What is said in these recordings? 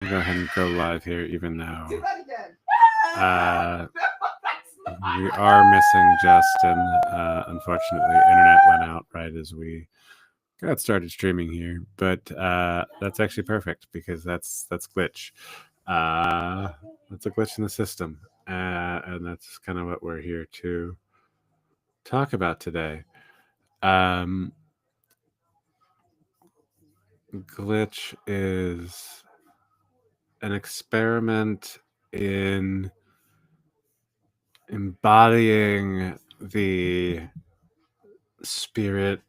Go ahead and go live here, even though uh, we are missing Justin. Unfortunately, internet went out right as we got started streaming here, but that's actually perfect because that's glitch. That's a glitch in the system, and that's kind of what we're here to talk about today. Um, glitch is an experiment in embodying the spirit,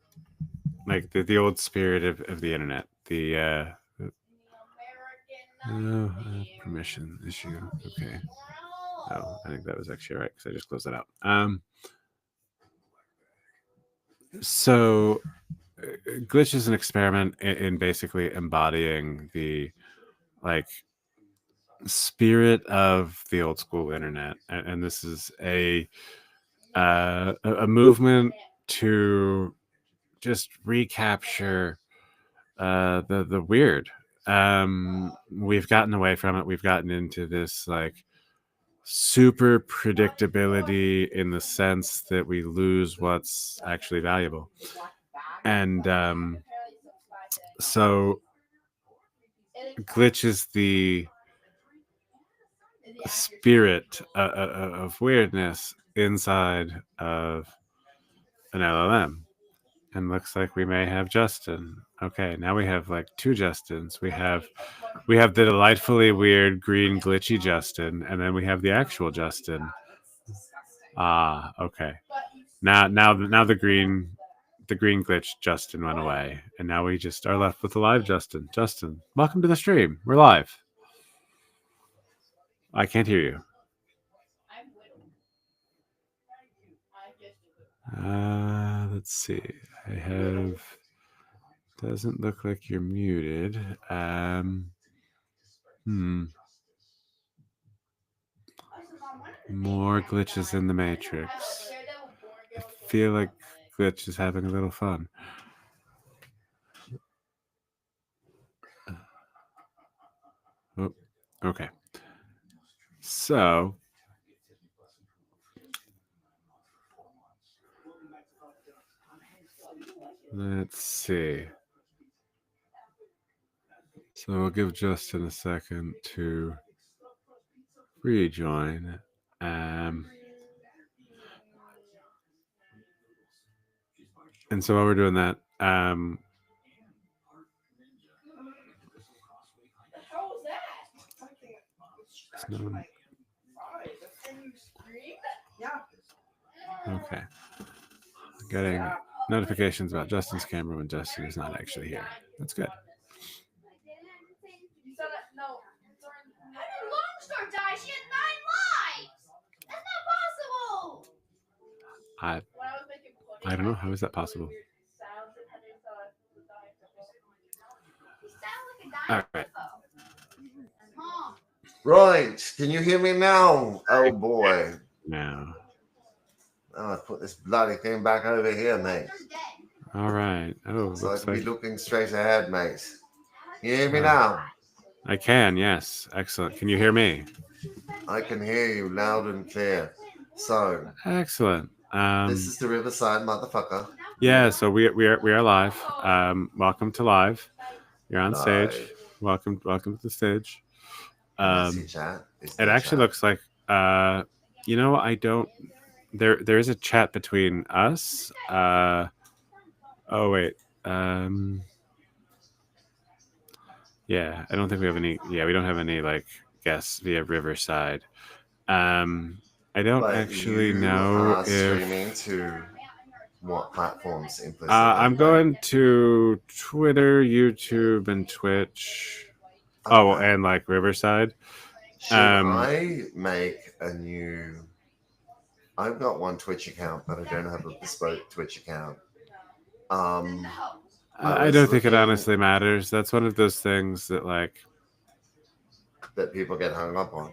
like the old spirit of the internet. Permission issue. Okay. Oh, I think that was actually right because I just closed that out. So glitch is an experiment in basically embodying the like spirit of the old school internet, and this is a movement to just recapture the weird. We've gotten away from it. We've gotten into this like super predictability in the sense that we lose what's actually valuable. And so glitch is the spirit of weirdness inside of an LLM. And looks like we may have Justin. Okay, now we have like two Justins. We have the delightfully weird green glitchy Justin, and then we have the actual Justin. Ah, okay. Now the green glitch Justin went away, and now we just are left with the live Justin. Justin, welcome to the stream. We're live. I can't hear you. Let's see. I have. Doesn't look like you're muted. More glitches in the Matrix. I feel like Glitch is having a little fun. Oh, okay. So let's see. So we'll give Justin a second to rejoin. And so while we're doing that, okay. Getting notifications about Justin's camera when Justin is not actually here. That's good. I don't know. How is that possible? All right. Right. Can you hear me now? Oh boy. Now. Oh, I put this bloody thing back over here, mate. All right. Oh, so I can be looking straight ahead, mate. Can you hear me now? I can, yes. Excellent. Can you hear me? I can hear you loud and clear. So excellent. This is the Riverside, motherfucker. Yeah, so we are live. Welcome to live. You're on stage. Welcome to the stage. It actually looks like you know, I don't. There is a chat between us. Oh wait. Yeah, I don't think we have any. Yeah, we don't have any like guests via Riverside. I don't actually know if streaming to what platforms implicitly. I'm going to Twitter, YouTube, and Twitch. Okay. Oh, and like Riverside. Should I make a new? I've got one Twitch account, but I don't have a bespoke Twitch account. I don't think it honestly matters. That's one of those things that like that people get hung up on.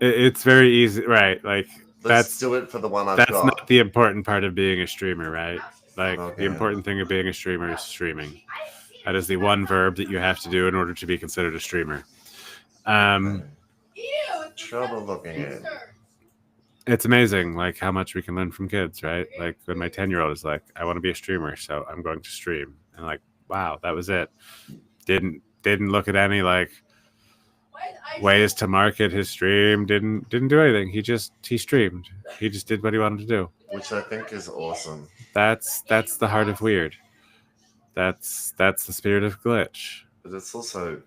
It's very easy, right? Like let's do it for the one I've got. That's not the important part of being a streamer, right? Like the important thing of being a streamer is streaming. That is the one verb that you have to do in order to be considered a streamer. Um, Trouble looking at. it's amazing, like how much we can learn from kids, right? Like when my 10-year-old is like, I want to be a streamer, so I'm going to stream, and like, wow, that was it. Didn't look at any like ways to market his stream. Didn't do anything. He streamed. He just did what he wanted to do. Which I think is awesome. That's the heart of weird. That's the spirit of glitch. But it's also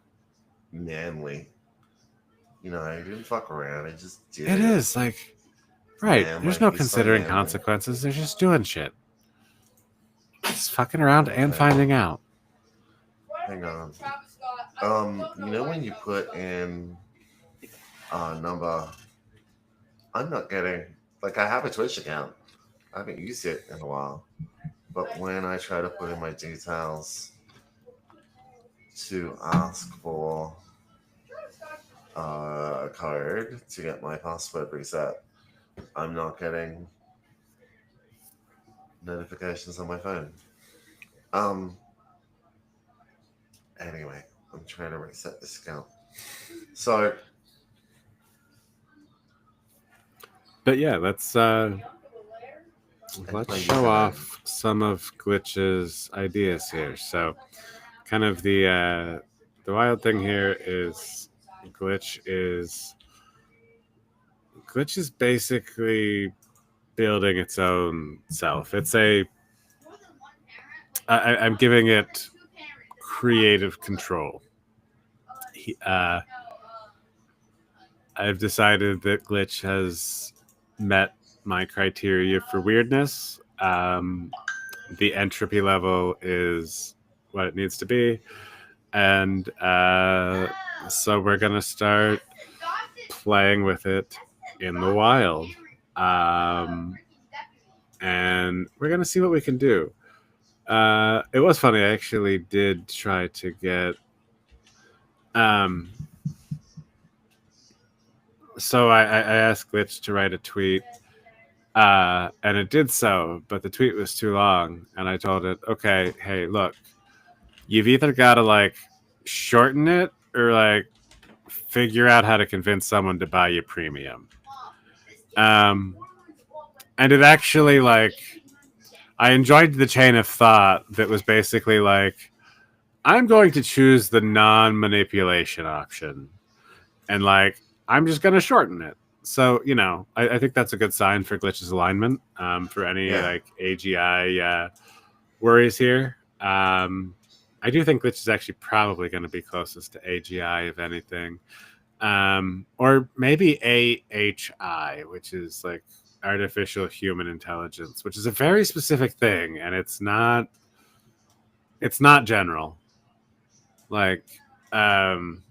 manly. You know, he didn't fuck around. He just did it. It is like, right. Man, There's like, no he's so considering manly. consequences. They're just doing shit. Just fucking around and finding out. Hang on. You know when you put in a number, I'm not getting, like, I have a Twitch account. I haven't used it in a while. But when I try to put in my details to ask for a code to get my password reset, I'm not getting notifications on my phone. Anyway, I'm trying to reset this account. So, but yeah, let's show off some of Glitch's ideas here. So, kind of the wild thing here is Glitch is basically building its own self. It's I'm giving it creative control. I've decided that Glitch has met my criteria for weirdness. The entropy level is what it needs to be. And so we're going to start playing with it in the wild. And we're going to see what we can do. It was funny. I actually did try to get... so I asked Glitch to write a tweet, and it did so, but the tweet was too long, and I told it, okay, hey, look, you've either got to like shorten it or like figure out how to convince someone to buy you premium. And it actually, like, I enjoyed the chain of thought that was basically like, I'm going to choose the non-manipulation option, and like, I'm just going to shorten it. So, you know, I think that's a good sign for Glitch's alignment, for any like AGI worries here. I do think Glitch is actually probably going to be closest to AGI, if anything. Or maybe AHI, which is like artificial human intelligence, which is a very specific thing, and it's not general. Like, and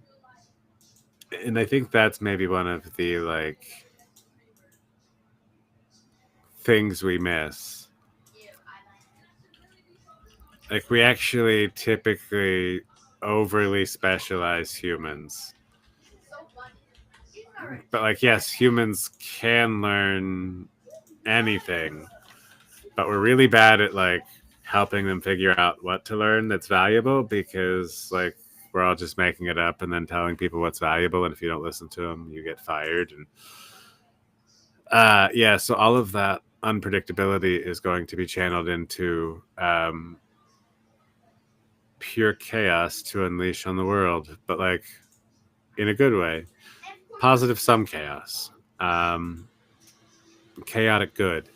I think that's maybe one of the like things we miss. Like, we actually typically overly specialize humans. But like, yes, humans can learn anything, but we're really bad at like helping them figure out what to learn that's valuable, because like we're all just making it up and then telling people what's valuable, and if you don't listen to them, you get fired. And yeah, so all of that unpredictability is going to be channeled into pure chaos to unleash on the world, but like in a good way. Positive sum chaos, chaotic good.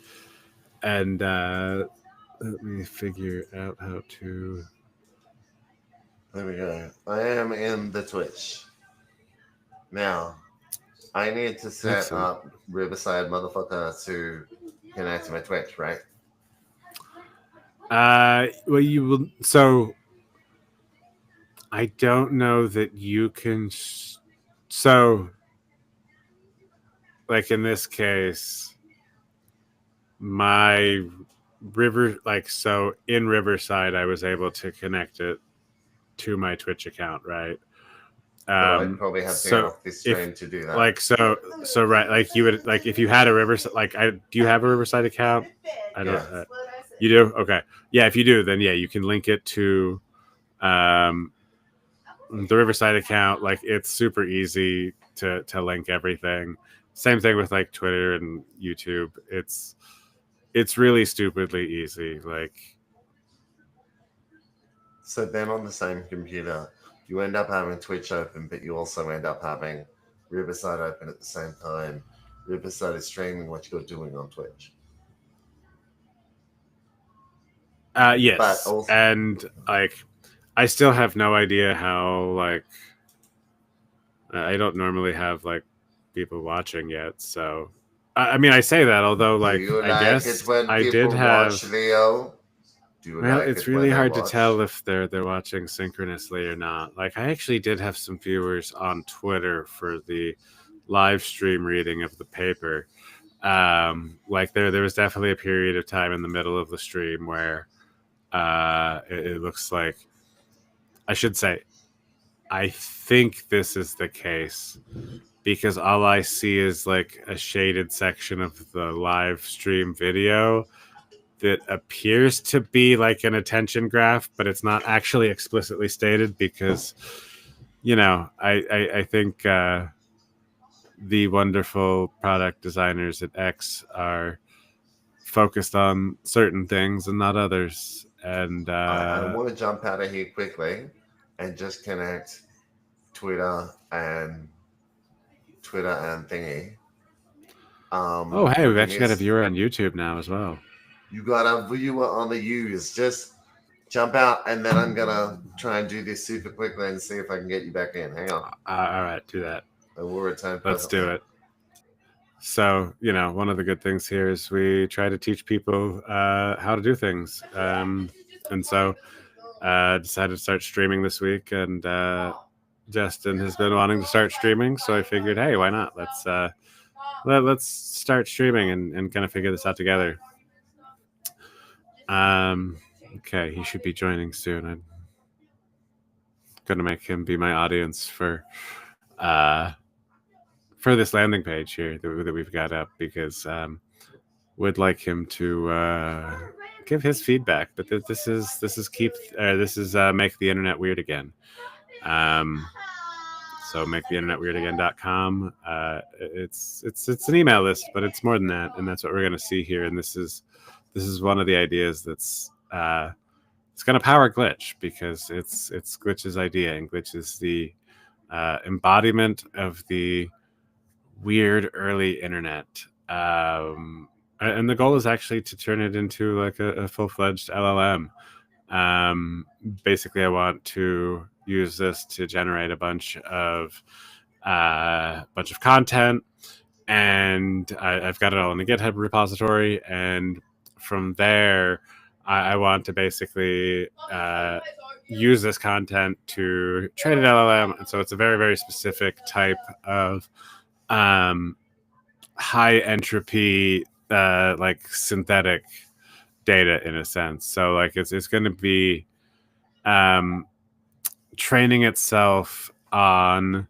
And let me figure out how to... There we go. I am in the Twitch. Now, I need to set up Riverside Motherfucker to connect to my Twitch, right? Well, you will... So, I don't know that you can... So, like in this case, my river... Like, so in Riverside, I was able to connect it to my Twitch account, right? I probably have to get off this stream to do that. Like, so right, like you would, like if you had a Riverside, like do you have a Riverside account? I don't. You do? Okay. Yeah, if you do, then yeah, you can link it to the Riverside account, like it's super easy to link everything. Same thing with like Twitter and YouTube. It's really stupidly easy. Like, So then on the same computer, you end up having Twitch open, but you also end up having Riverside open at the same time. Riverside is streaming what you're doing on Twitch. yes, But also, and like I still have no idea how, like, I don't normally have like people watching yet. So I mean, I say that, although do like you I like guess it when I did people have. watch, Leo? Do you Well, like it's it when really they hard to watch? tell if they're watching synchronously or not. Like I actually did have some viewers on Twitter for the live stream reading of the paper. Like there was definitely a period of time in the middle of the stream where it looks like, I should say, I think this is the case because all I see is like a shaded section of the live stream video that appears to be like an attention graph, but it's not actually explicitly stated because, I think the wonderful product designers at X are focused on certain things and not others. And I want to jump out of here quickly and just connect Twitter and thingy. oh, hey, The we've thing actually got a is, viewer on YouTube now as well. you got a viewer on the U's. Just jump out, and then I'm gonna try and do this super quickly and see if I can get you back in. Hang on. All right, do that. And we'll return Let's presently. do it. So, one of the good things here is we try to teach people how to do things. And so decided to start streaming this week, and Justin has been wanting to start streaming. So I figured, hey, why not? Let's start streaming and kind of figure this out together. Okay, he should be joining soon. I'm going to make him be my audience for this landing page here that we've got up, because would like him to give his feedback. But this is make the internet weird again. So maketheinternetweirdagain.com. It's an email list, but it's more than that, and that's what we're going to see here. And this is one of the ideas that's it's going to power Glitch, because it's Glitch's idea, and Glitch is the embodiment of the weird early internet. And the goal is actually to turn it into like a full-fledged LLM. Basically, I want to use this to generate a bunch of content, and I've got it all in the GitHub repository. And from there, I want to basically use this content to train an LLM. And so it's a very, very specific type of high entropy, like synthetic data, in a sense. So like it's going to be training itself on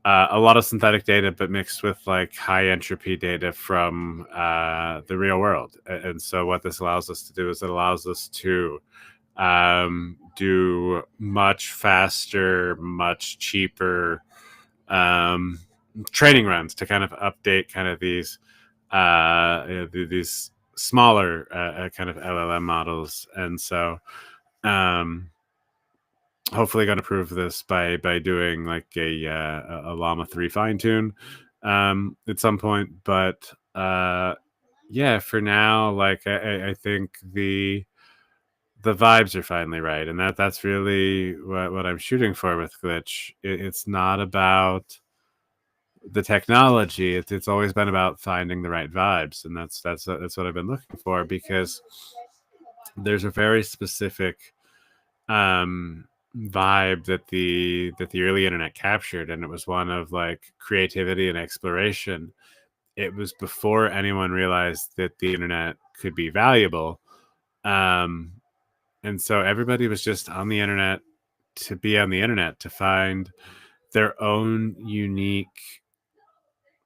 a lot of synthetic data, but mixed with like high entropy data from the real world. And so what this allows us to do is it allows us to do much faster, much cheaper training runs to kind of update kind of these smaller kind of LLM models. And so hopefully going to prove this by doing like a Llama 3 fine tune at some point. But yeah, for now, like I think the vibes are finally right, and that's really what I'm shooting for with Glitch. It's not about the technology. It's always been about finding the right vibes, and that's what I've been looking for, because there's a very specific vibe that the early internet captured, and it was one of like creativity and exploration. It was before anyone realized that the internet could be valuable, and so everybody was just on the internet to be on the internet, to find their own unique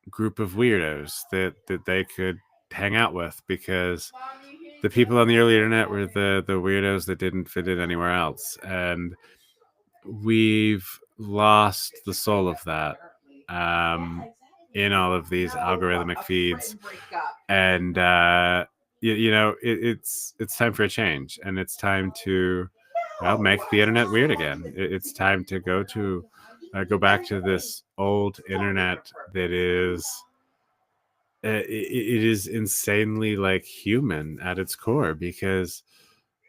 group of weirdos that they could hang out with, because the people on the early internet were the weirdos that didn't fit in anywhere else. And we've lost the soul of that in all of these algorithmic feeds, and it's time for a change, and it's time to make the internet weird again. It's time to go back to this old internet that is it is insanely like human at its core, because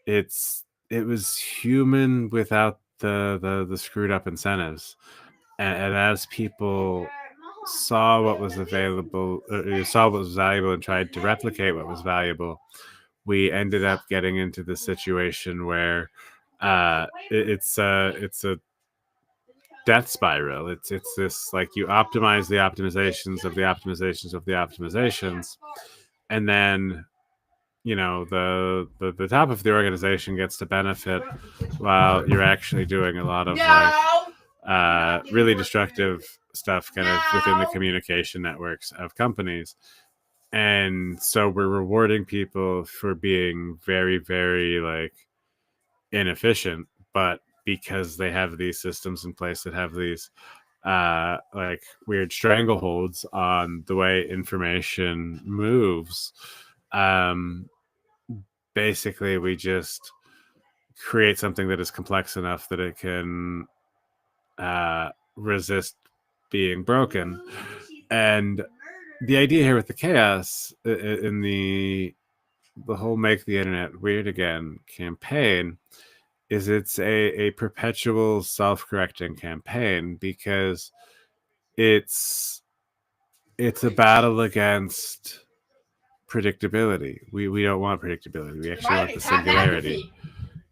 it was human without the screwed up incentives, and as people saw what was available, saw what was valuable, and tried to replicate what was valuable, we ended up getting into this situation where it's a death spiral. It's this, like, you optimize the optimizations of the optimizations of the optimizations, and then the top of the organization gets to benefit while you're actually doing a lot of really destructive stuff kind of within the communication networks of companies. And so we're rewarding people for being very, very like inefficient, but because they have these systems in place that have these like weird strangleholds on the way information moves, basically we just create something that is complex enough that it can resist being broken. And the idea here with the chaos in the whole Make the Internet Weird Again campaign is it's a perpetual self-correcting campaign, because it's a battle against predictability. We don't want predictability. We actually want the singularity,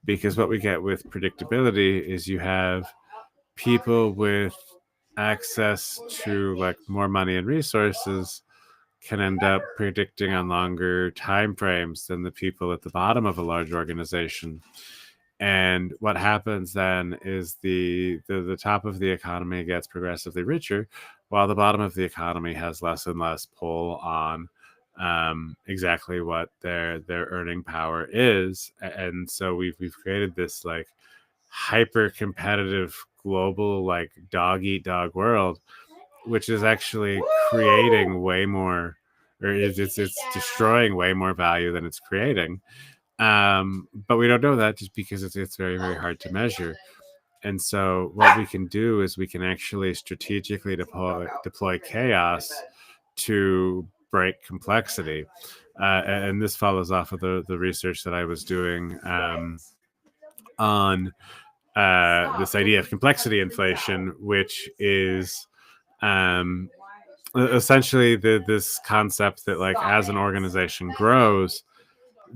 because what we get with predictability is you have people with access to like more money and resources can end up predicting on longer time frames than the people at the bottom of a large organization. And what happens then is the top of the economy gets progressively richer, while the bottom of the economy has less and less pull on exactly what their earning power is. And so we've created this like hyper competitive global like dog eat dog world, which is actually creating way more, or it's destroying way more value than it's creating. But we don't know that just because it's very, very hard to measure. And so what we can do is we can actually strategically deploy chaos to break complexity. And this follows off of the research that I was doing on this idea of complexity inflation, which is essentially this concept that like as an organization grows,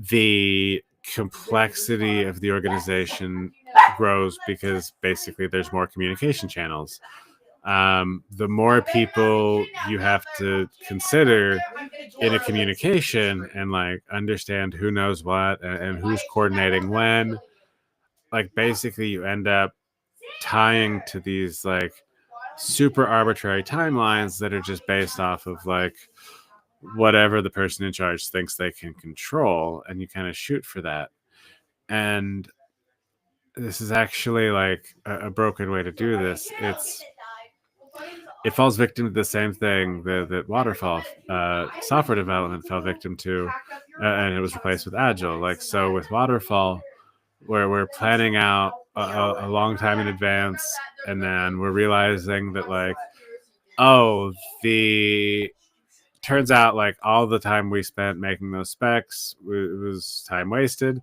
the complexity of the organization grows because basically there's more communication channels. The more people you have to consider in a communication and like understand who knows what and who's coordinating when, like basically you end up tying to these like super arbitrary timelines that are just based off of like whatever the person in charge thinks they can control, and you kind of shoot for that. And this is actually like a broken way to do this. It falls victim to the same thing that Waterfall software development fell victim to, and it was replaced with Agile. Like, so with Waterfall, where we're planning out a long time in advance, and then we're realizing that like, oh, turns out like all the time we spent making those specs was time wasted.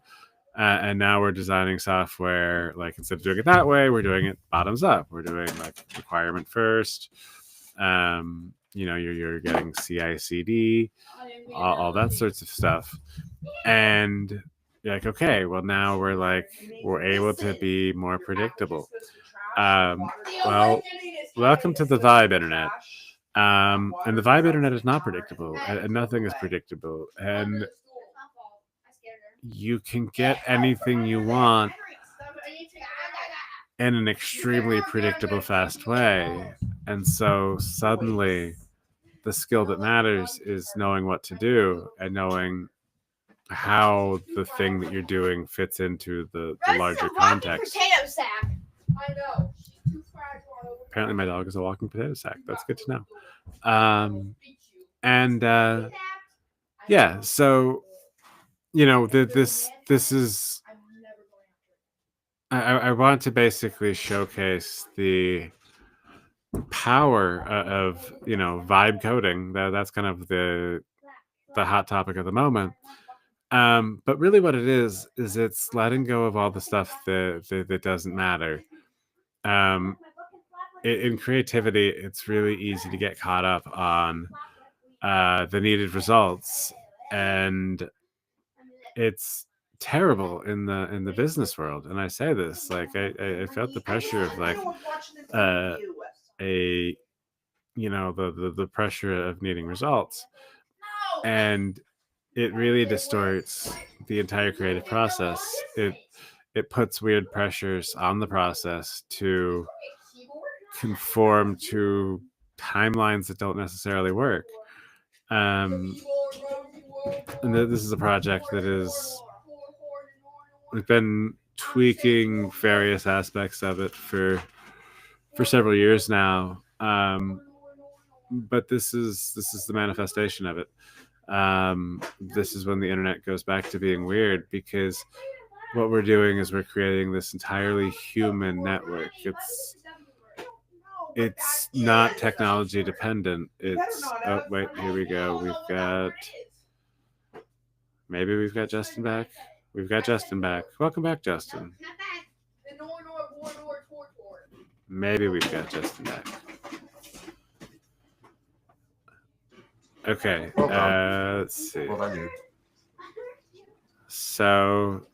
And now we're designing software, like instead of doing it that way, we're doing it bottoms up. We're doing like requirement first. You're getting CI/CD, all that sorts of stuff. And you're like, okay, well now we're able to be more predictable. Well, welcome to the Vibe Internet. And the Vibe Internet is not predictable, and nothing is predictable. And you can get anything you want in an extremely predictable, fast way. And so suddenly the skill that matters is knowing what to do and knowing how the thing that you're doing fits into the larger context. Apparently, my dog is a walking potato sack. That's good to know. And yeah, so this is. I want to basically showcase the power of vibe coding. That's kind of the hot topic of the moment. But really, what it is it's letting go of all the stuff that doesn't matter. Um, in creativity, it's really easy to get caught up on the needed results, and it's terrible in the business world. And I say this like I felt the pressure of like a the pressure of needing results, and it really distorts the entire creative process. It puts weird pressures on the process to conform to timelines that don't necessarily work. And this is a project that is we've been tweaking various aspects of it for several years now. But this is the manifestation of it. This is when the internet goes back to being weird, because what we're doing is we're creating this entirely human network. It's not technology dependent. It's oh wait, here we go. We've got Justin back. We've got Justin back. Welcome back, Justin. Maybe we've got Justin back. Okay. Let's see. So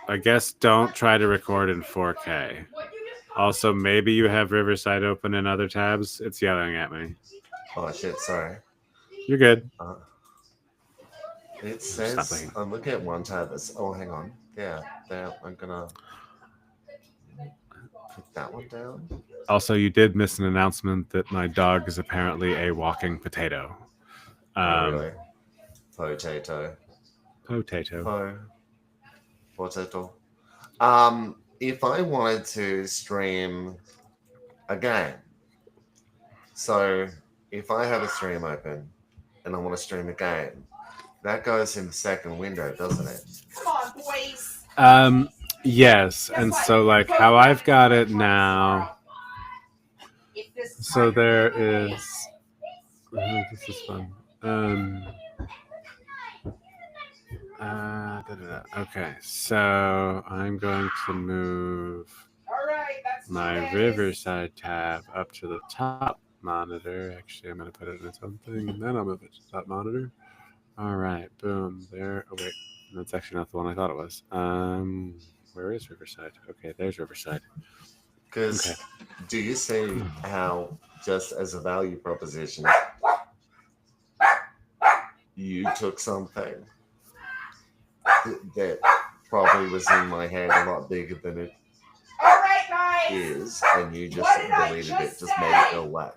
I guess don't try to record in 4K. Also, maybe you have Riverside open in other tabs. It's yelling at me. Oh shit, sorry. You're good. It says I'm looking at one tab. Oh, hang on. Yeah, there. I'm gonna put that one down. Also, you did miss an announcement that my dog is apparently a walking potato. Really? Potato. Potato. If I wanted to stream a game, so if I have a stream open and I want to stream a game, that goes in the second window, doesn't it? Come on, boys. Yes, and so like how I've got it now. So there is. This is fun. Okay, so I'm going to move my Riverside tab up to the top monitor. Actually, I'm going to put it in its own thing, and then I'll move it to the top monitor. All right, boom, there. Oh wait, that's actually not the one I thought it was. Where is Riverside? Okay, there's Riverside. Because do you see how, just as a value proposition, you took something that probably was in my head a lot bigger than it is, and you just deleted it, just made it go away.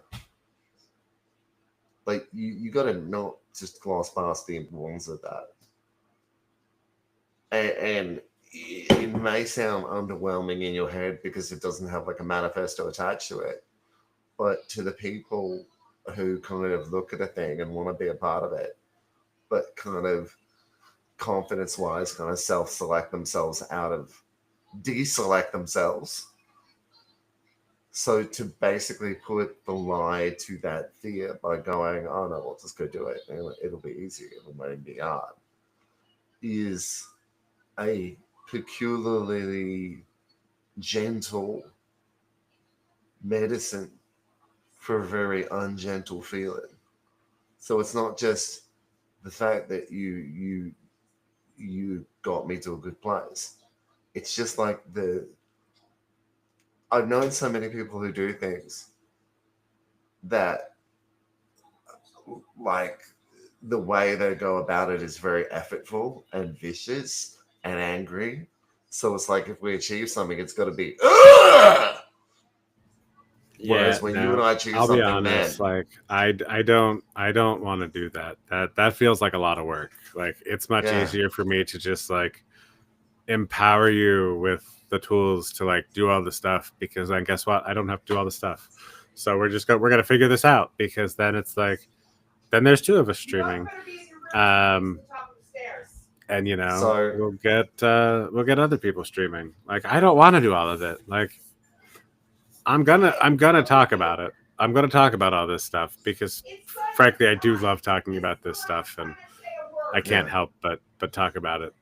Like, you got to not just gloss past the importance of that. And it may sound underwhelming in your head because it doesn't have like a manifesto attached to it. But to the people who kind of look at a thing and want to be a part of it, but kind of confidence-wise kind of self-select themselves out of deselect themselves. So to basically put the lie to that fear by going, oh no, we'll just go do it. It'll be easier. It'll make me hard. Is a peculiarly gentle medicine for a very ungentle feeling. So it's not just the fact that you got me to a good place. It's just like I've known so many people who do things that, like, the way they go about it is very effortful and vicious and angry. So it's like if we achieve something, it's got to be. Ugh! Whereas when you and I achieve I'll something, be honest, like I don't want to do that. That feels like a lot of work. Like it's much easier for me to just like empower you with the tools to like do all the stuff, because then guess what? I don't have to do all the stuff. So we're gonna figure this out, because then it's like, then there's two of us streaming. And you know, So- we'll get other people streaming. Like, I don't want to do all of it. Like, I'm gonna talk about it. I'm gonna talk about all this stuff because, frankly, I do love talking about this stuff, and I can't help but talk about it.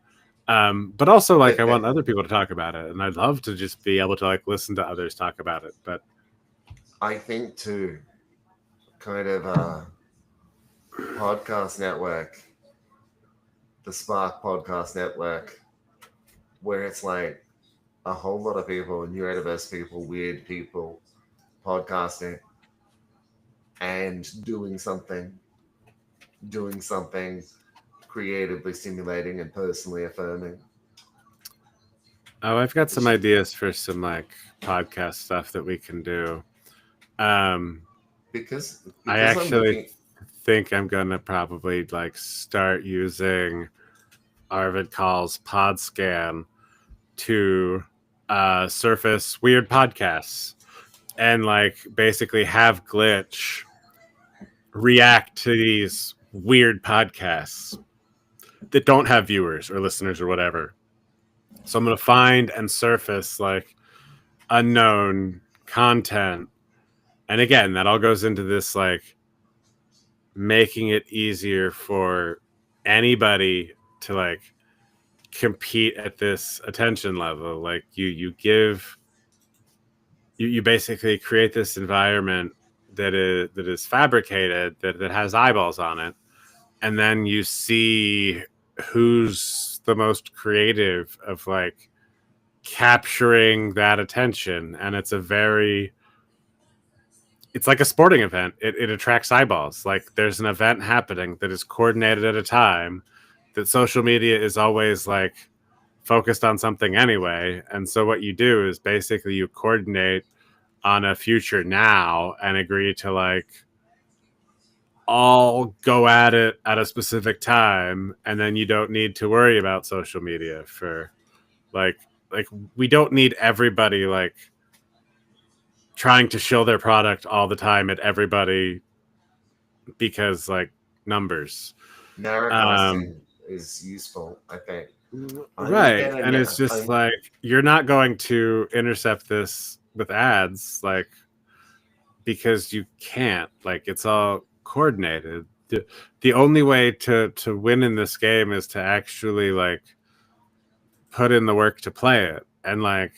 But also, like, I want other people to talk about it, and I'd love to just be able to like listen to others talk about it. But I think too, kind of a podcast network, the Spark Podcast Network, where it's like a whole lot of people, neurodiverse people, weird people, podcasting and doing something creatively stimulating and personally affirming. oh, I've got some ideas for some like podcast stuff that we can do. Because I actually think I'm gonna probably like start using Arvid Call's Podscan to surface weird podcasts, and like basically have Glitch react to these weird podcasts that don't have viewers or listeners or whatever. So I'm gonna find and surface like unknown content, and again, that all goes into this like making it easier for anybody to like compete at this attention level. Like you basically create this environment that is fabricated, that has eyeballs on it, and then you see who's the most creative of like capturing that attention. And it's like a sporting event. It attracts eyeballs. Like, there's an event happening that is coordinated at a time that social media is always like focused on something anyway. And so what you do is basically you coordinate on a future now and agree to like all go at it at a specific time. And then you don't need to worry about social media for like we don't need everybody like trying to show their product all the time at everybody, because like numbers. narrowcasting is useful, I think. Right. And it's just like, you're not going to intercept this with ads, like, because you can't. Like, it's all coordinated. The only way to win in this game is to actually like put in the work to play it. And like,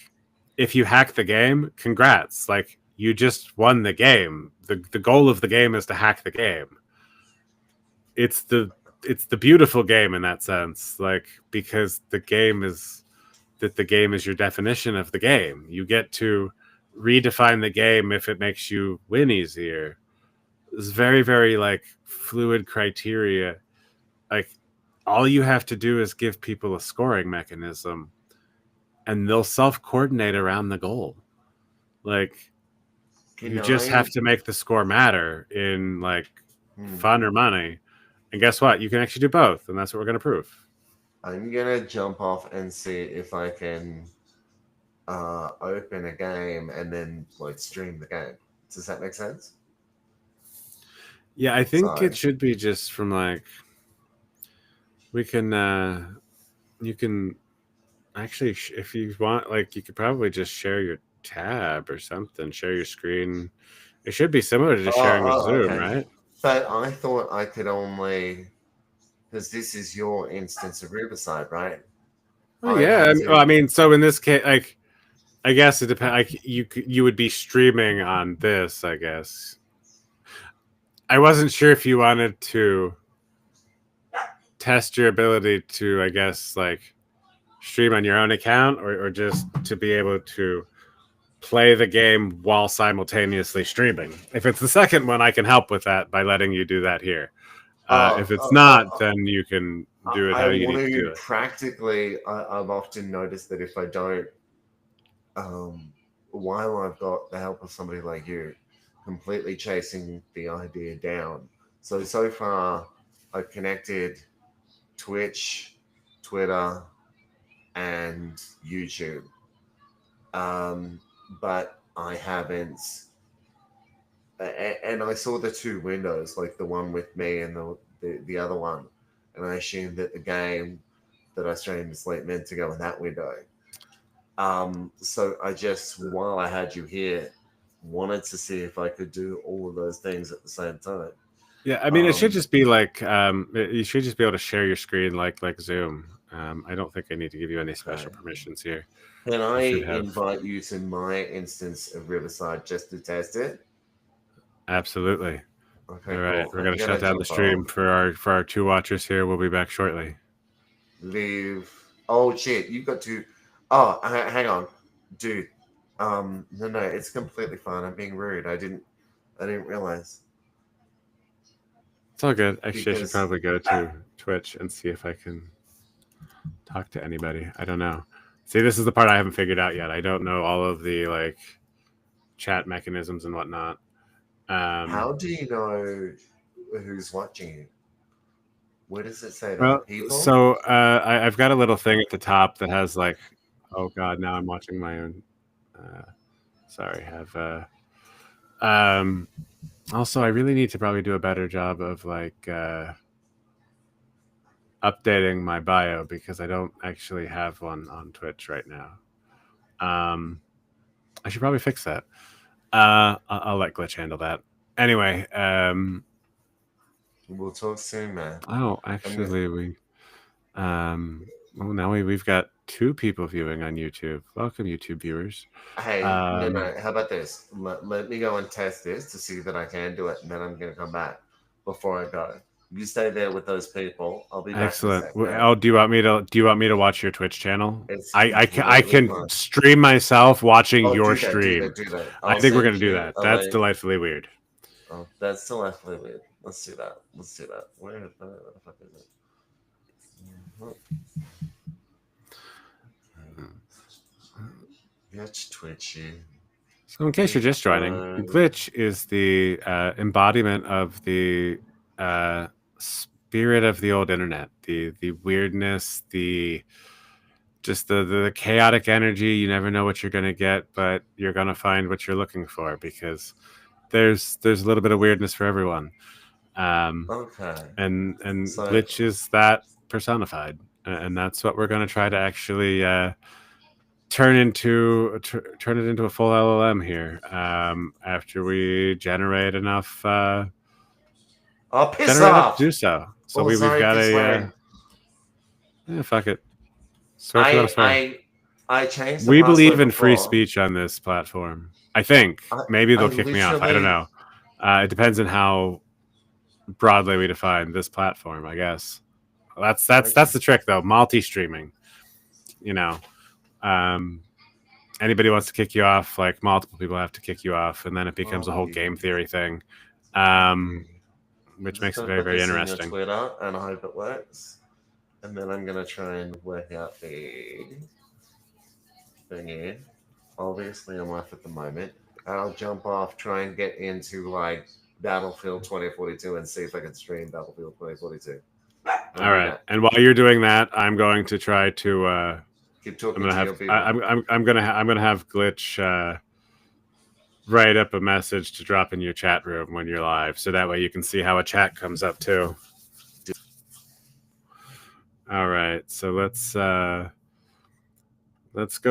if you hack the game, congrats. Like, you just won the game. The goal of the game is to hack the game. It's the beautiful game in that sense, like, because the game is your definition of the game. You get to redefine the game if it makes you win easier. It's very, very like fluid criteria. Like, all you have to do is give people a scoring mechanism, and they'll self-coordinate around the goal. Like, you just have to make the score matter in like fun or money. And guess what? You can actually do both, and that's what we're going to prove. I'm going to jump off and see if I can open a game and then like stream the game. Does that make sense? Yeah, I think it should be just from like, we can you can actually, if you want, like, you could probably just share your tab or something, share your screen. It should be similar to just sharing with Zoom, okay. Right? But I thought I could only, because this is your instance of Riverside, right? Oh, yeah. I mean, so in this case, like, I guess it depends. Like, you would be streaming on this, I guess. I wasn't sure if you wanted to test your ability to, I guess, like, stream on your own account, or just to be able to play the game while simultaneously streaming. If it's the second one, I can help with that by letting you do that here. If it's not, then you can do it how you need to do it. Practically, I've often noticed that if I don't, while I've got the help of somebody like you, completely chasing the idea down. So far, I've connected Twitch, Twitter, and YouTube. but I haven't. And I saw the two windows, like the one with me and the other one, and I assumed that the game that I streamed is like meant to go in that window. So I just, while I had you here, wanted to see if I could do all of those things at the same time. Yeah, I mean, it should just be like you should just be able to share your screen like Zoom. I don't think I need to give you any special permissions here. Can I invite you to my instance of Riverside just to test it? Absolutely. Okay, all right, cool. We're gonna shut down the stream for our 2 watchers here. We'll be back shortly. Leave. Oh shit! You got to. Oh, hang on, dude. No, it's completely fine. I'm being rude. I didn't realize. It's all good. Actually, I should probably go to Twitch and see if I can talk to anybody. I don't know. See, this is the part I haven't figured out yet. I don't know all of the like chat mechanisms and whatnot. How do you know who's watching you? Where does it say that? Well, people? So I've got a little thing at the top that has like, oh god, now I'm watching my own. Sorry, also, I really need to probably do a better job of like updating my bio because I don't actually have one on Twitch right now. I should probably fix that. I'll let Glitch handle that. Anyway, we'll talk soon, man. Oh, actually, now we've got 2 people viewing on YouTube. Welcome, YouTube viewers. Hey, no. How about this? Let me go and test this to see that I can do it, and then I'm gonna come back before I go. You stay there with those people. I'll be back. Excellent. Oh, do you want me to watch your Twitch channel? I can stream myself watching your stream. Do that. I think we're gonna do that. That's delightfully weird. Oh, that's delightfully weird. Let's do that. Where the fuck is it? That's Twitchy. So in case you're just joining, Glitch is the embodiment of the spirit of the old internet, the weirdness, the chaotic energy. You never know what you're going to get, but you're going to find what you're looking for because there's a little bit of weirdness for everyone. Okay. And so, Glitch is that personified, and that's what we're going to try to actually turn it into a full LLM here after we generate enough. Piss off! To do so. So we've got fuck it. I changed. We believe in free speech on this platform. I think maybe they'll kick me off. I don't know. It depends on how broadly we define this platform. I guess that's the trick, though. Multi-streaming. You know, anybody wants to kick you off, like multiple people have to kick you off, and then it becomes a whole game theory thing. Which makes it very, very interesting. Twitter, and I hope it works. And then I'm gonna try and work out the thing here. Obviously, I'm off at the moment. I'll jump off, try and get into like Battlefield 2042, and see if I can stream Battlefield 2042. All right. And while you're doing that, I'm going to try to. Keep talking. I'm gonna have Glitch. Write up a message to drop in your chat room when you're live, so that way you can see how a chat comes up too. All right, so let's go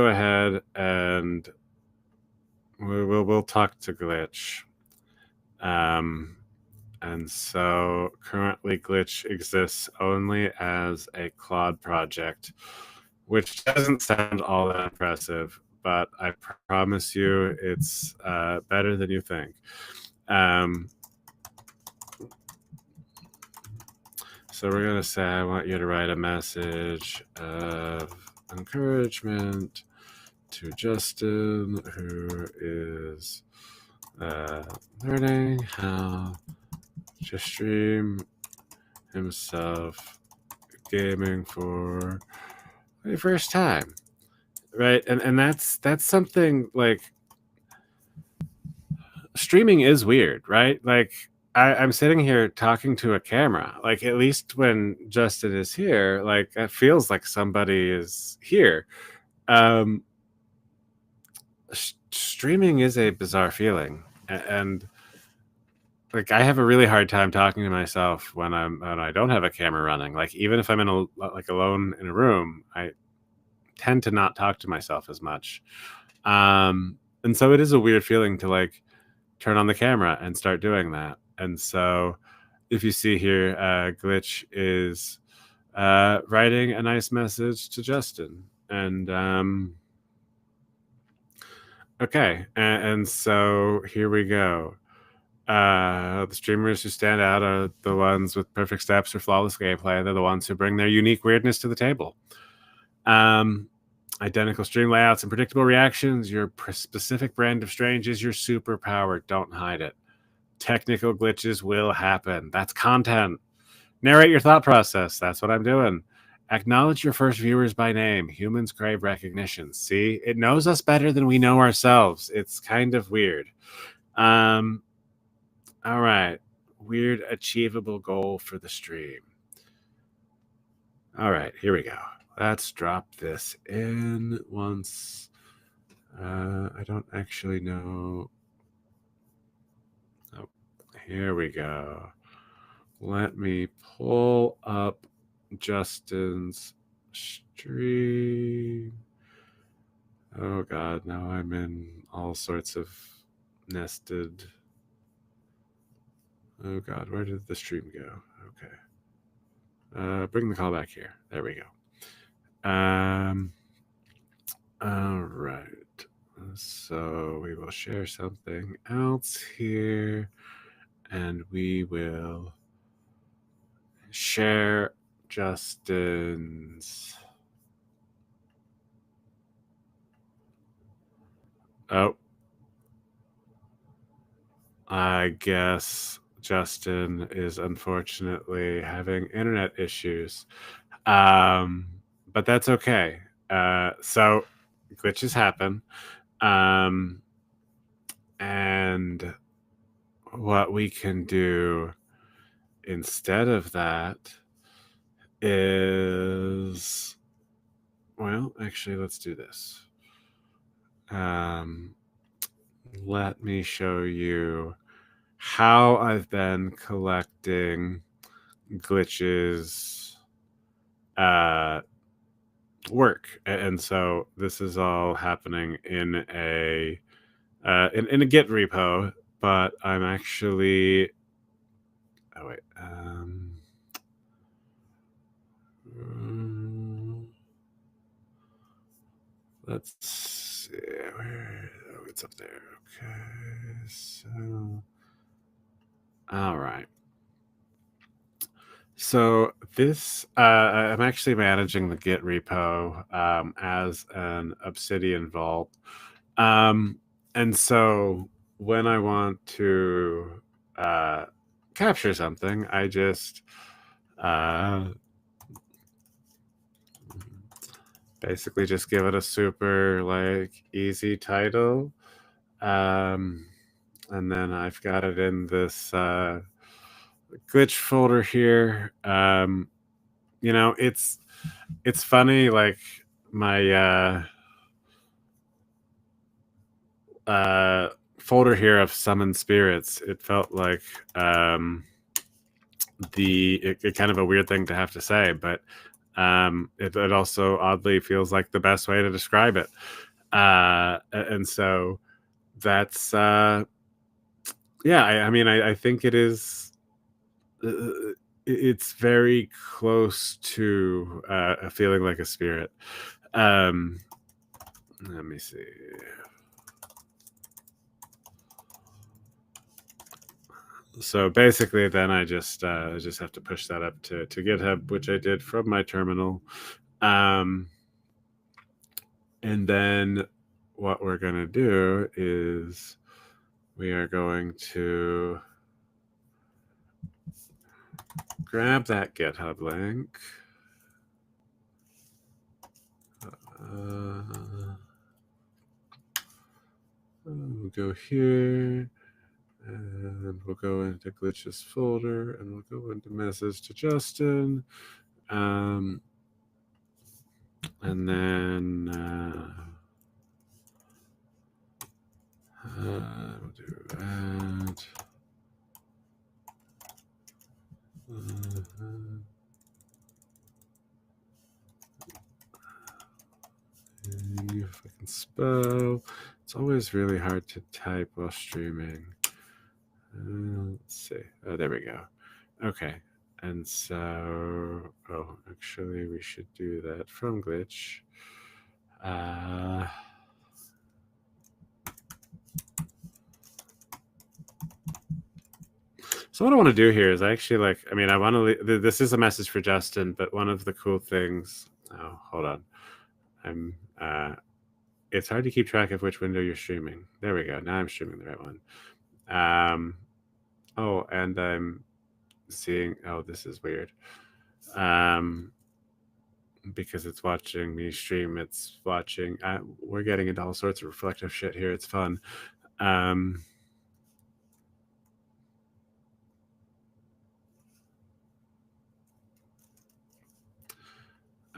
ahead and we'll talk to Glitch. And so currently Glitch exists only as a Claude project, which doesn't sound all that impressive. But I promise you it's better than you think. So we're going to say, I want you to write a message of encouragement to Justin, who is learning how to stream himself gaming for the first time. Right, and that's something like streaming is weird, right? Like I'm sitting here talking to a camera. Like at least when Justin is here, like it feels like somebody is here. streaming is a bizarre feeling, and like I have a really hard time talking to myself when I don't have a camera running. Like even if I'm in alone in a room, I tend to not talk to myself as much. And so it is a weird feeling to like turn on the camera and start doing that. And so if you see here, Glitch is writing a nice message to Justin. And okay, and so here we go. The streamers who stand out are the ones with perfect steps or flawless gameplay. They're the ones who bring their unique weirdness to the table. Identical stream layouts and predictable reactions. Your specific brand of strange is your superpower. Don't hide it. Technical glitches will happen. That's content. Narrate your thought process. That's what I'm doing. Acknowledge your first viewers by name. Humans crave recognition. See, it knows us better than we know ourselves. It's kind of weird. All right. Weird achievable goal for the stream. All right, here we go. Let's drop this in once. I don't actually know. Oh, here we go. Let me pull up Justin's stream. Oh God, now I'm in all sorts of nested. Oh God, where did the stream go? Okay. Bring the call back here. There we go. All right. So we will share something else here, and we will share Justin's. Oh, I guess Justin is unfortunately having internet issues. But that's okay. So glitches happen. And what we can do instead of that is, well, actually, let's do this. Let me show you how I've been collecting glitches work. And so this is all happening in a in a Git repo, but I'm actually let's see where it's up there. Okay, so all right. So this, I'm actually managing the Git repo as an Obsidian vault. And so when I want to capture something, I just basically just give it a super like easy title. And then I've got it in this glitch folder here. You know, it's funny, like my folder here of summoned spirits, it felt like it kind of a weird thing to have to say, but it also oddly feels like the best way to describe it. And so that's yeah, I mean, I think it is it's very close to a feeling like a spirit. Let me see. So basically, then I just have to push that up to GitHub, which I did from my terminal. And then what we're going to do is we are going to grab that GitHub link. We'll go here. And we'll go into glitches folder and we'll go into message to Justin. And then We'll do that. If I can spell, it's always really hard to type while streaming. Let's see. Oh, there we go. Okay. And so, oh, actually, we should do that from Glitch. So what I want to do here is actually I want to, this is a message for Justin, but one of the cool things, oh, hold on. It's hard to keep track of which window you're streaming. There we go. Now I'm streaming the right one. Oh, and I'm seeing, oh, this is weird. Because it's watching me stream, it's watching, we're getting into all sorts of reflective shit here. It's fun.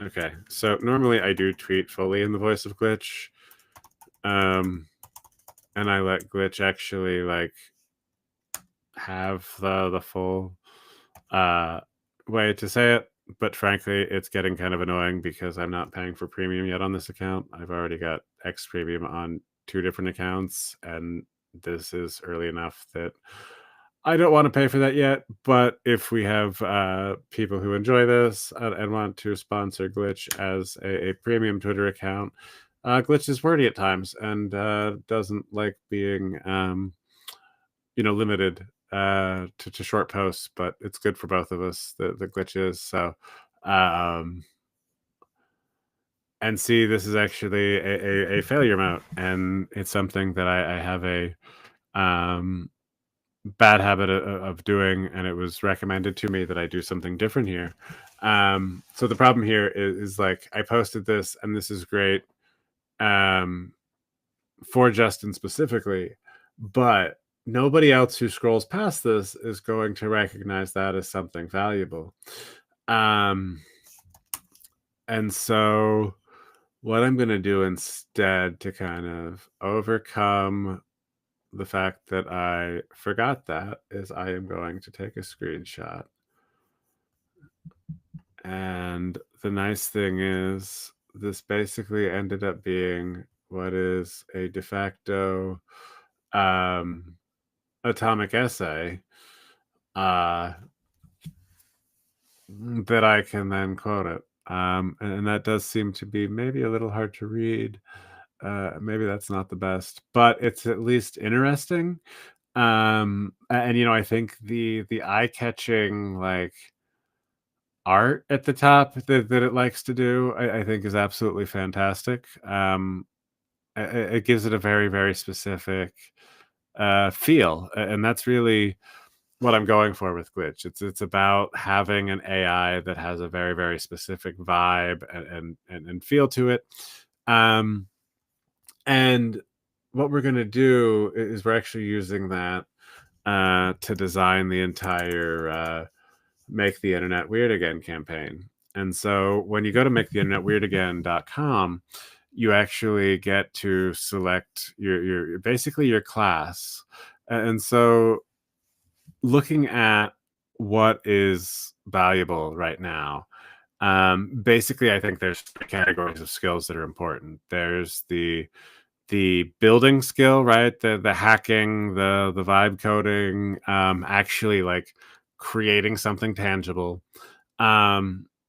Okay, so normally I do tweet fully in the voice of Glitch. And I let Glitch actually have the full way to say it. But frankly, it's getting kind of annoying because I'm not paying for premium yet on this account. I've already got X premium on 2 different accounts, and this is early enough that I don't want to pay for that yet. But if we have people who enjoy this and want to sponsor Glitch as a premium Twitter account, Glitch is wordy at times and doesn't like being limited to short posts, but it's good for both of us, the Glitch is. So and see, this is actually a failure mode, and it's something that I have a bad habit of doing, and it was recommended to me that I do something different here. So the problem here is like I posted this, and this is great for Justin specifically, but nobody else who scrolls past this is going to recognize that as something valuable. And so what I'm going to do instead to kind of overcome the fact that I forgot that is I am going to take a screenshot. And the nice thing is this basically ended up being what is a de facto atomic essay that I can then quote it. And that does seem to be maybe a little hard to read. Maybe that's not the best, but it's at least interesting. And I think the eye-catching art at the top that it likes to do, I think is absolutely fantastic. It gives it a very, very specific feel, and that's really what I'm going for with Glitch. It's about having an AI that has a very, very specific vibe and feel to it. And what we're going to do is we're actually using that to design the entire Make the Internet Weird Again campaign. And so when you go to maketheinternetweirdagain.com, you actually get to select your basically your class. And so looking at what is valuable right now, basically I think there's 3 categories of skills that are important. There's the building skill, right? The hacking, the vibe coding, actually creating something tangible.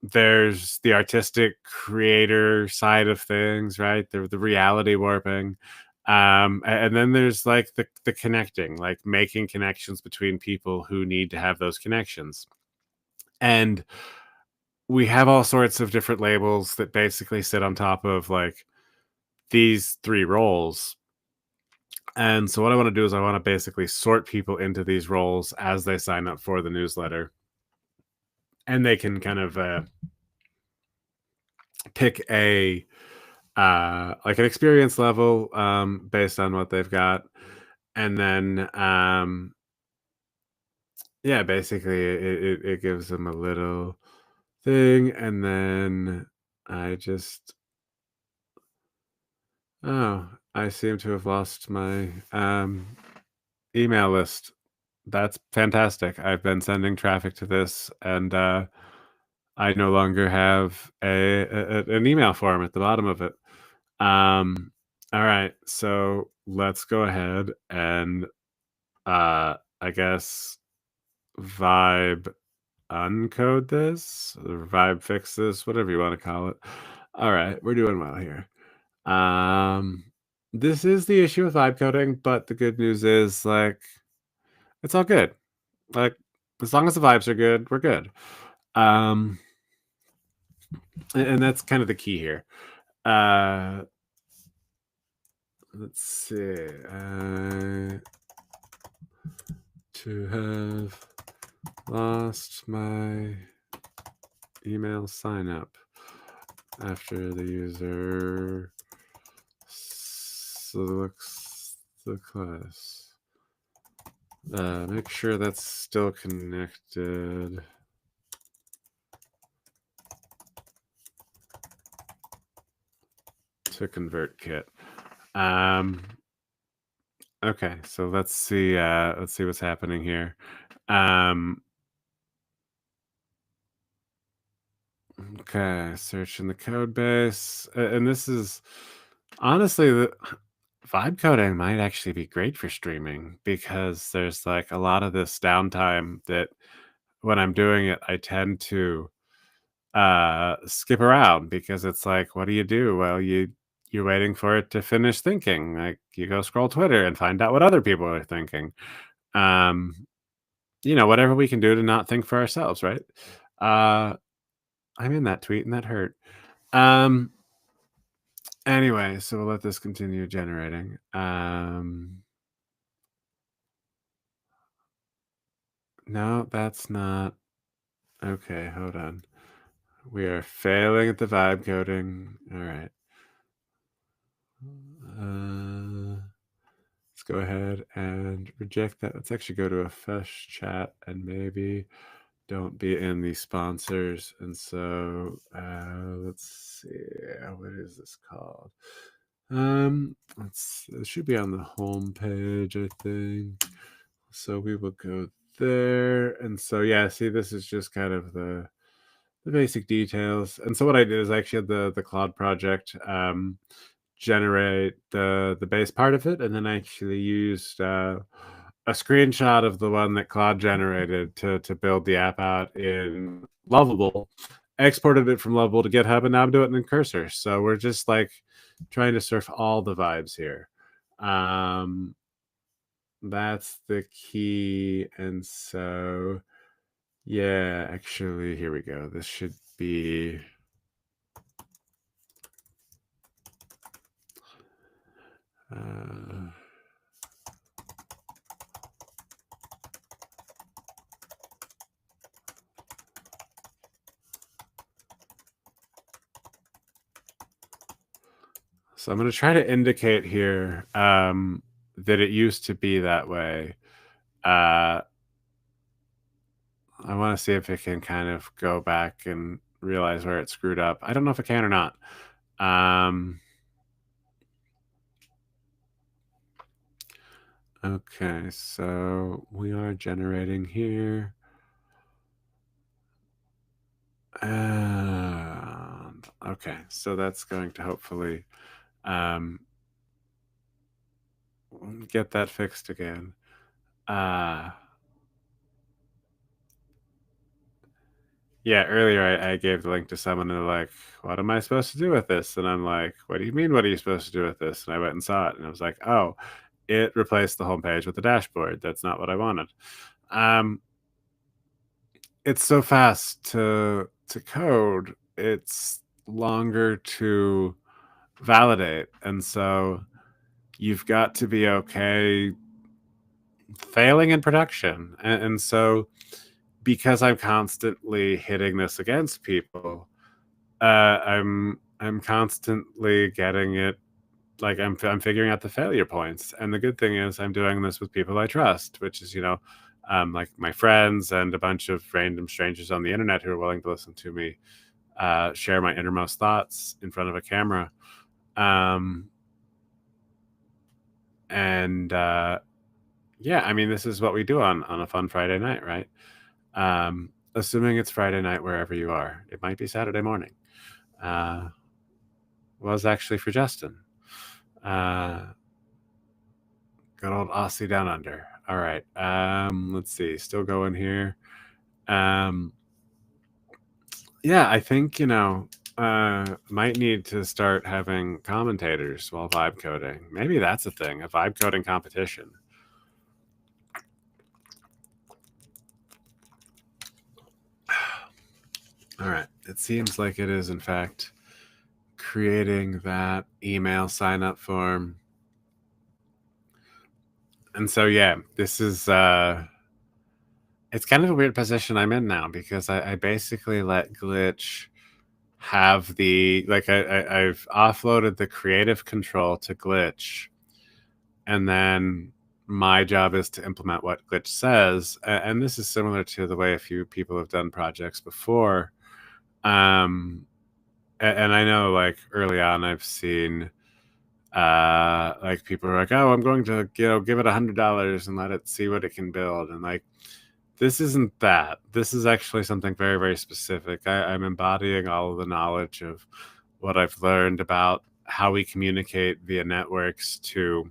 There's the artistic creator side of things, right? The reality warping. And then there's the connecting, making connections between people who need to have those connections. And we have all sorts of different labels that basically sit on top of these 3 roles. And so what I want to do is I want to basically sort people into these roles as they sign up for the newsletter. And they can kind of pick an experience level based on what they've got. And then, basically it gives them a little thing. And then I just, I seem to have lost my email list. That's fantastic. I've been sending traffic to this, and I no longer have an email form at the bottom of it. All right, so let's go ahead and I guess Vibe uncode this, or Vibe fix this, whatever you want to call it. All right, we're doing well here. This is the issue with vibe coding, but the good news is like it's all good. Like as long as the vibes are good, we're good. And that's kind of the key here. Let's see. To have lost my email sign up after the user selects the class. Make sure that's still connected. To ConvertKit. Okay, so let's see what's happening here. Okay, search in the code base. And this is honestly the vibe coding might actually be great for streaming because there's like a lot of this downtime that when I'm doing it, I tend to skip around because it's like, what do you do? Well, you're waiting for it to finish thinking. Like you go scroll Twitter and find out what other people are thinking. Whatever we can do to not think for ourselves, right? I'm in that tweet and that hurt. Anyway, so we'll let this continue generating. No, that's not. Okay, hold on. We are failing at the vibe coding. All right. Let's go ahead and reject that. Let's actually go to a fresh chat and maybe don't be in the sponsors. And so let's see, what is this called? It should be on the home page, I think. So we will go there. And so yeah, see, this is just kind of the basic details. And so what I did is I actually had the Claude project generate the base part of it, and then I actually used a screenshot of the one that Claude generated to build the app out in Lovable, exported it from Lovable to GitHub, and now I'm doing it in Cursor. So we're just like trying to surf all the vibes here. That's the key. And so yeah, actually, here we go. This should be so I'm going to try to indicate here that it used to be that way. I want to see if it can kind of go back and realize where it screwed up. I don't know if it can or not. Okay, so we are generating here. And okay, so that's going to hopefully get that fixed again. Yeah, earlier I gave the link to someone and they're like, what am I supposed to do with this? And I'm like, what do you mean, what are you supposed to do with this? And I went and saw it and I was like, oh, it replaced the homepage with the dashboard. That's not what I wanted. It's so fast to code. It's longer to validate. And so you've got to be okay failing in production. And so because I'm constantly hitting this against people, I'm constantly getting it. Like I'm figuring out the failure points. And the good thing is I'm doing this with people I trust, which is, like my friends and a bunch of random strangers on the internet who are willing to listen to me share my innermost thoughts in front of a camera. And yeah, I mean, this is what we do on a fun Friday night, right? Assuming it's Friday night wherever you are. It might be Saturday morning. Was actually for Justin. Good old Aussie down under. All right. Let's see. Still going here. Yeah, I think, might need to start having commentators while vibe coding. Maybe that's a thing, a vibe coding competition. All right. It seems like it is, in fact, creating that email sign up form. And so, yeah, this is, it's kind of a weird position I'm in now because I basically let Glitch have I've offloaded the creative control to Glitch, and then my job is to implement what Glitch says. And this is similar to the way a few people have done projects before. And I know, like, early on, I've seen like people are like, oh, I'm going to give it $100 and let it see what it can build. And like, this isn't that. This is actually something very, very specific. I'm embodying all of the knowledge of what I've learned about how we communicate via networks to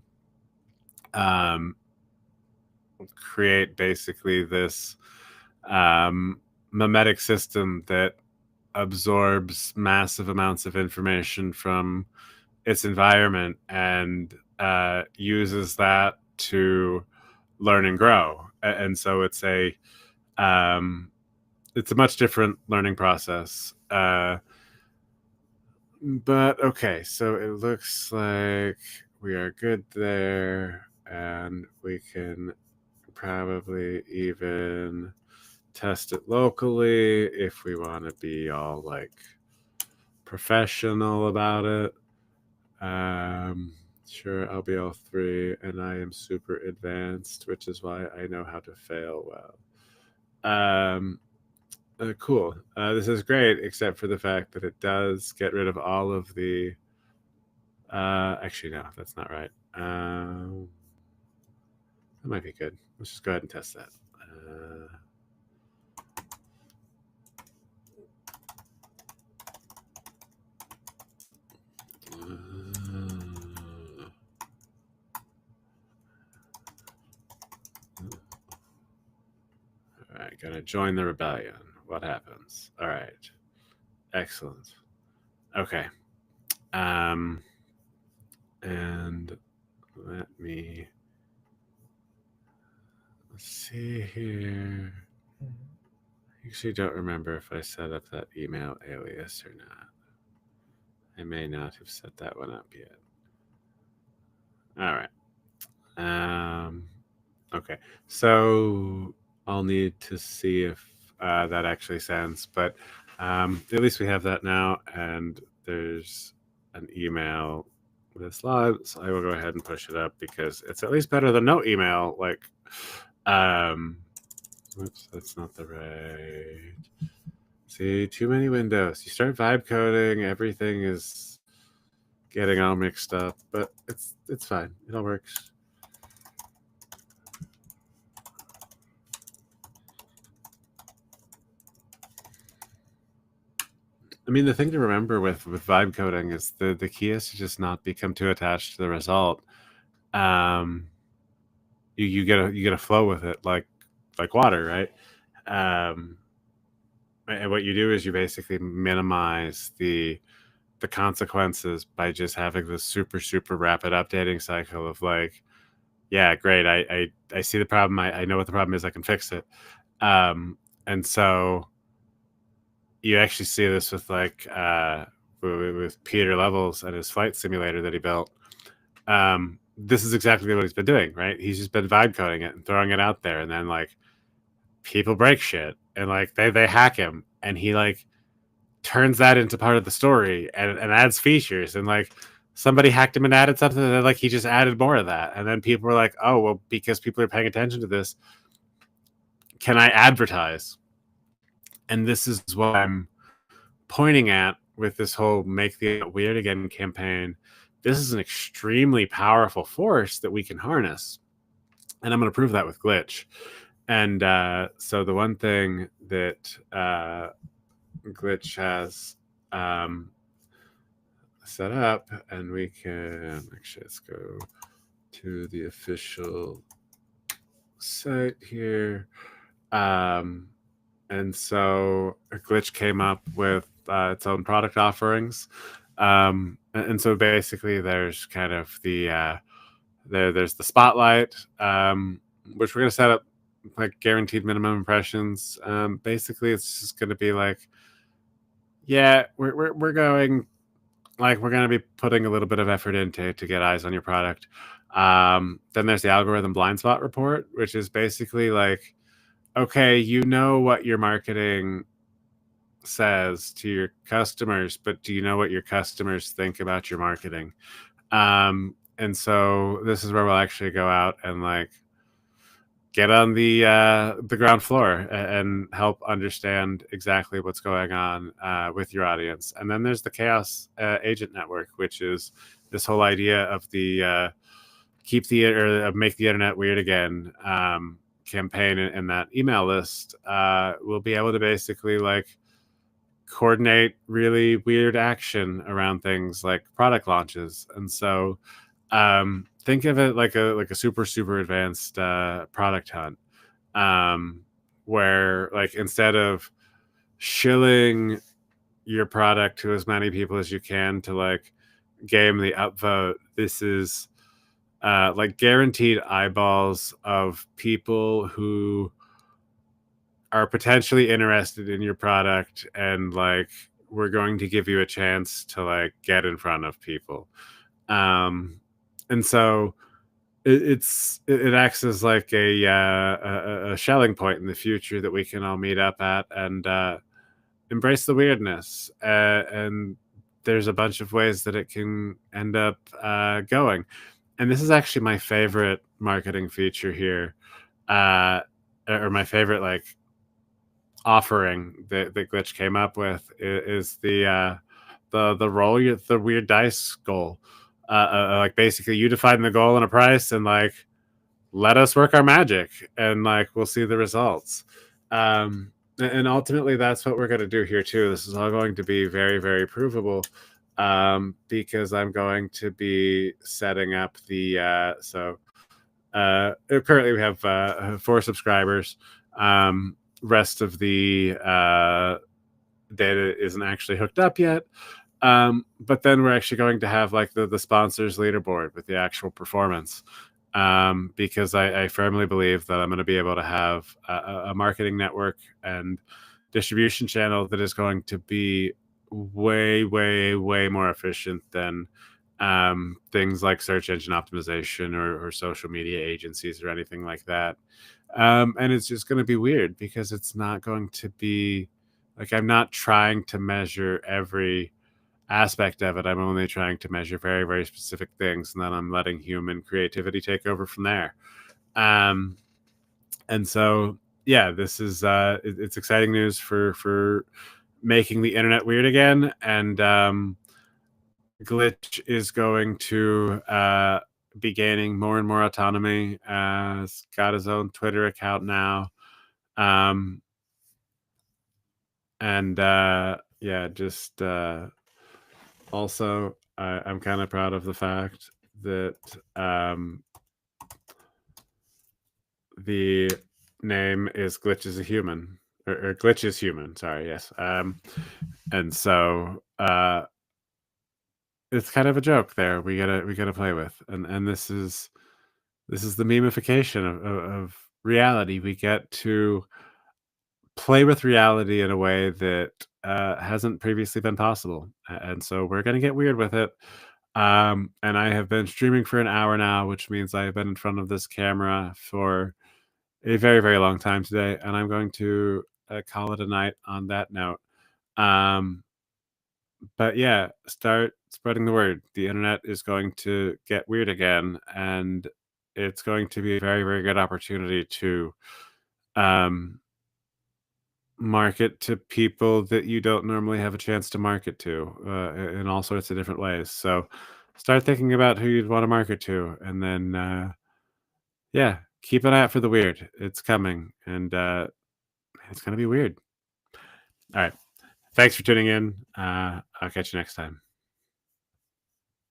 create basically this memetic system that absorbs massive amounts of information from its environment and uses that to learn and grow. And so it's a much different learning process. But okay, so it looks like we are good there, and we can probably even test it locally if we want to be all like professional about it. Sure, I'll be L3, and I am super advanced, which is why I know how to fail well. Cool. This is great, except for the fact that it does get rid of all of the... actually, no, that's not right. That might be good. Let's just go ahead and test that. All right, gonna join the rebellion. What happens? All right, excellent. Okay, and let me see here. I actually don't remember if I set up that email alias or not. I may not have set that one up yet. All right. Okay, so I'll need to see if that actually sends, but at least we have that now, and there's an email this live, so I will go ahead and push it up because it's at least better than no email. Like, whoops, that's not the right. See, too many windows. You start vibe coding, everything is getting all mixed up, but it's fine. It all works. I mean, the thing to remember with vibe coding is the key is to just not become too attached to the result. You get a flow with it like water, right? And what you do is you basically minimize the consequences by just having this super rapid updating cycle of like, yeah, great, I see the problem, I know what the problem is, I can fix it. And so you actually see this with like with Peter Levels and his flight simulator that he built. This is exactly what he's been doing, right? He's just been vibe coding it and throwing it out there, and then like people break shit and like they hack him, and he like turns that into part of the story and adds features, and like somebody hacked him and added something, and then like he just added more of that, and then people were like, oh well, because people are paying attention to this, can I advertise? And this is what I'm pointing at with this whole Make the Weird Again campaign, this is an extremely powerful force that we can harness. And I'm going to prove that with Glitch. And so the one thing that Glitch has set up, and we can actually, let's go to the official site here. And so Glitch came up with its own product offerings. And so basically there's kind of the there's the spotlight, which we're going to set up like guaranteed minimum impressions. Basically it's just going to be like, yeah, we're going, like, we're going to be putting a little bit of effort into to get eyes on your product. Then there's the algorithm blind spot report, which is basically like, okay, you know what your marketing says to your customers, but do you know what your customers think about your marketing? And so this is where we'll actually go out and like get on the ground floor and help understand exactly what's going on with your audience. And then there's the Chaos Agent Network, which is this whole idea of the make the internet weird again campaign in that email list. We'll be able to basically like coordinate really weird action around things like product launches. And so think of it like a super advanced product hunt, where like instead of shilling your product to as many people as you can to like game the upvote, this is like guaranteed eyeballs of people who are potentially interested in your product, and like we're going to give you a chance to like get in front of people. And so it acts as like a shelling point in the future that we can all meet up at and embrace the weirdness. And there's a bunch of ways that it can end up going. And this is actually my favorite marketing feature here, or my favorite like offering that Glitch came up with is the roll the weird dice goal. Like basically you define the goal and a price, and like let us work our magic, and like we'll see the results. And ultimately that's what we're going to do here too. This is all going to be very provable, because I'm going to be setting up the currently we have 4 subscribers. Rest of the data isn't actually hooked up yet. But then we're actually going to have like the sponsors leaderboard with the actual performance, because I firmly believe that I'm going to be able to have a marketing network and distribution channel that is going to be way more efficient than things like search engine optimization or social media agencies or anything like that. And it's just going to be weird because it's not going to be like, I'm not trying to measure every aspect of it. I'm only trying to measure very specific things, and then I'm letting human creativity take over from there. And so yeah, this is it's exciting news for making the internet weird again. And Glitch is going to be gaining more and more autonomy. He's got his own Twitter account now. And yeah, just also I'm kind of proud of the fact that the name is Glitch is a Human, or Glitch is Human, sorry, yes. And so it's kind of a joke there we gotta play with, and this is the memification of reality. We get to play with reality in a way that hasn't previously been possible, and so we're gonna get weird with it. And I have been streaming for an hour now, which means I have been in front of this camera for a very long time today, and I'm going to call it a night on that note. But yeah, start spreading the word. The internet is going to get weird again, and it's going to be a very good opportunity to market to people that you don't normally have a chance to market to in all sorts of different ways. So start thinking about who you'd want to market to, and then yeah, keep an eye out for the weird. It's coming, and it's gonna be weird. All right, thanks for tuning in. I'll catch you next time.